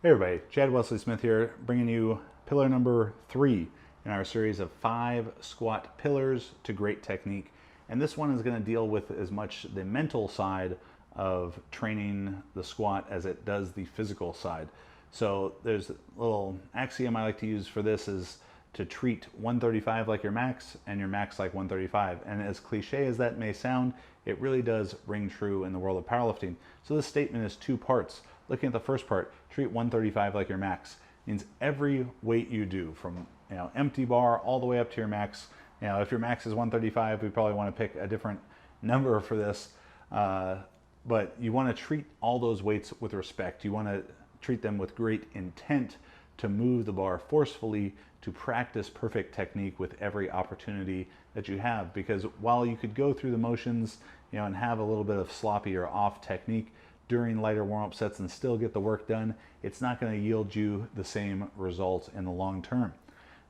Hey everybody, Chad Wesley Smith here, bringing you pillar number 3 in our series of 5 squat pillars to great technique. And this one is going to deal with as much the mental side of training the squat as it does the physical side. So there's a little axiom I like to use for this is to treat 135 like your max and your max like 135. And as cliche as that may sound, it really does ring true in the world of powerlifting. So this statement is 2 parts. Looking at the first part, treat 135 like your max. Means every weight you do from empty bar all the way up to your max. If your max is 135, we probably want to pick a different number for this. But you want to treat all those weights with respect. You want to treat them with great intent to move the bar forcefully, to practice perfect technique with every opportunity that you have. Because while you could go through the motions, and have a little bit of sloppy or off technique during lighter warm-up sets and still get the work done, it's not going to yield you the same result in the long term.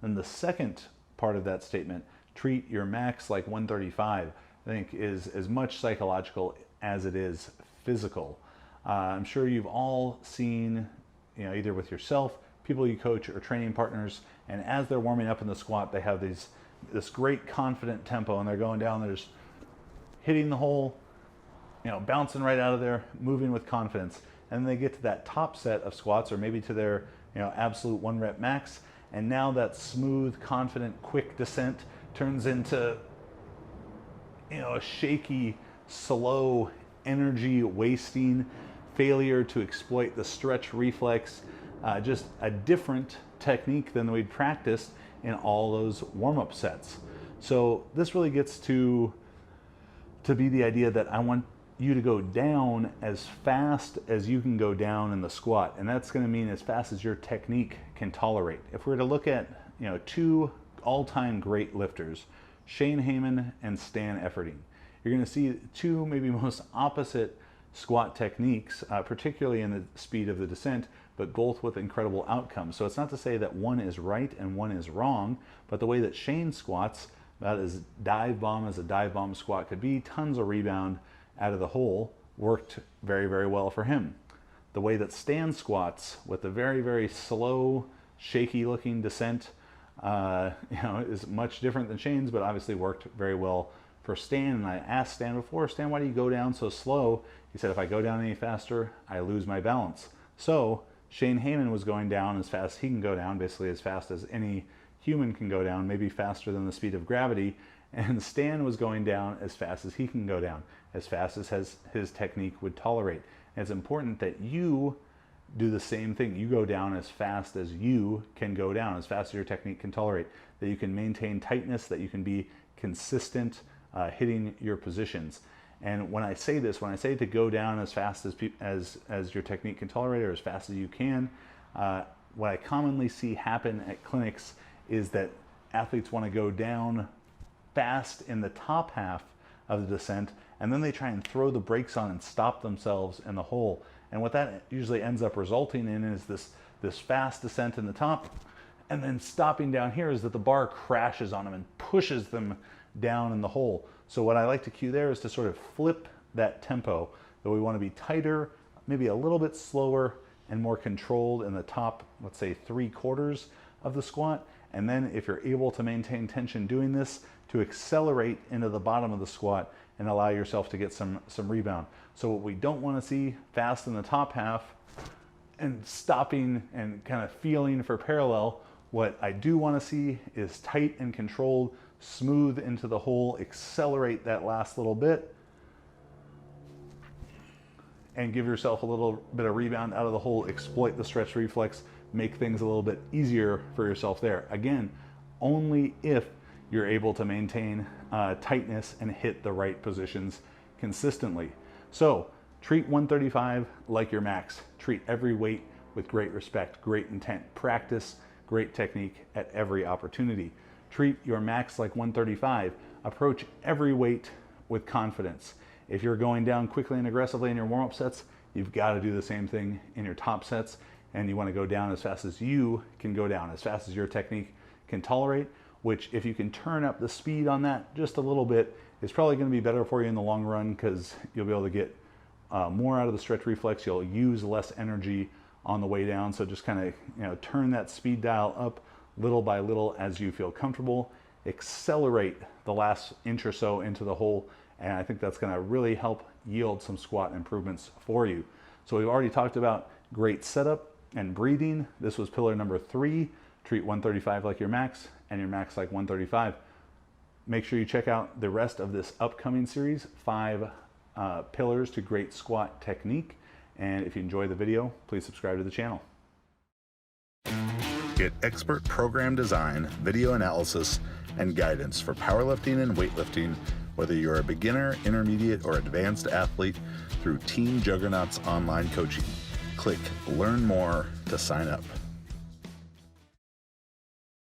Then the second part of that statement, treat your max like 135, I think is as much psychological as it is physical. I'm sure you've all seen, either with yourself, people you coach, or training partners, and as they're warming up in the squat, they have this great confident tempo, and they're going down, they're just hitting the hole, bouncing right out of there, moving with confidence. And then they get to that top set of squats, or maybe to their absolute 1 rep max, and now that smooth, confident, quick descent turns into a shaky, slow, energy wasting failure to exploit the stretch reflex, just a different technique than we'd practiced in all those warm-up sets. So this really gets to be the idea that I want you to go down as fast as you can go down in the squat, and that's going to mean as fast as your technique can tolerate. If we were to look at 2 all-time great lifters, Shane Heyman and Stan Efferding, you're going to see 2 maybe most opposite squat techniques, particularly in the speed of the descent, but both with incredible outcomes. So it's not to say that one is right and one is wrong, but the way that Shane squats, about as dive bomb as a dive bomb squat could be, tons of rebound out of the hole, worked very, very well for him. The way that Stan squats with a very, very slow, shaky looking descent, is much different than Shane's, but obviously worked very well for Stan. And I asked Stan before, Stan, why do you go down so slow? He said, if I go down any faster, I lose my balance. So Shane Heyman was going down as fast as he can go down, basically as fast as any human can go down, maybe faster than the speed of gravity. And Stan was going down as fast as he can go down, as fast as his technique would tolerate. And it's important that you do the same thing. You go down as fast as you can go down, as fast as your technique can tolerate, that you can maintain tightness, that you can be consistent hitting your positions. And when I say this, when I say to go down as fast as your technique can tolerate, or as fast as you can, what I commonly see happen at clinics is that athletes want to go down fast in the top half of the descent, and then they try and throw the brakes on and stop themselves in the hole. And what that usually ends up resulting in is this fast descent in the top, and then stopping down here is that the bar crashes on them and pushes them down in the hole. So what I like to cue there is to sort of flip that tempo, that we want to be tighter, maybe a little bit slower and more controlled in the top, let's say 3/4 of the squat. And then if you're able to maintain tension doing this, to accelerate into the bottom of the squat and allow yourself to get some rebound. So what we don't want to see, fast in the top half and stopping and kind of feeling for parallel. What I do want to see is tight and controlled, smooth into the hole, accelerate that last little bit, and give yourself a little bit of rebound out of the hole, exploit the stretch reflex, make things a little bit easier for yourself there. Again, only if you're able to maintain tightness and hit the right positions consistently. So treat 135 like your max. Treat every weight with great respect, great intent. Practice great technique at every opportunity. Treat your max like 135. Approach every weight with confidence. If you're going down quickly and aggressively in your warm-up sets, you've got to do the same thing in your top sets, and you want to go down as fast as you can go down, as fast as your technique can tolerate, which if you can turn up the speed on that just a little bit, is probably going to be better for you in the long run, because you'll be able to get more out of the stretch reflex. You'll use less energy on the way down. So just kind of, turn that speed dial up little by little as you feel comfortable. Accelerate the last inch or so into the hole, and I think that's going to really help yield some squat improvements for you. So we've already talked about great setup and breathing. This was pillar number 3. Treat 135 like your max and your max like 135. Make sure you check out the rest of this upcoming series, 5 pillars to great squat technique. And if you enjoy the video, please subscribe to the channel. Get expert program design, video analysis, and guidance for powerlifting and weightlifting, whether you're a beginner, intermediate, or advanced athlete, through Team Juggernaut's online coaching. Click Learn More to sign up.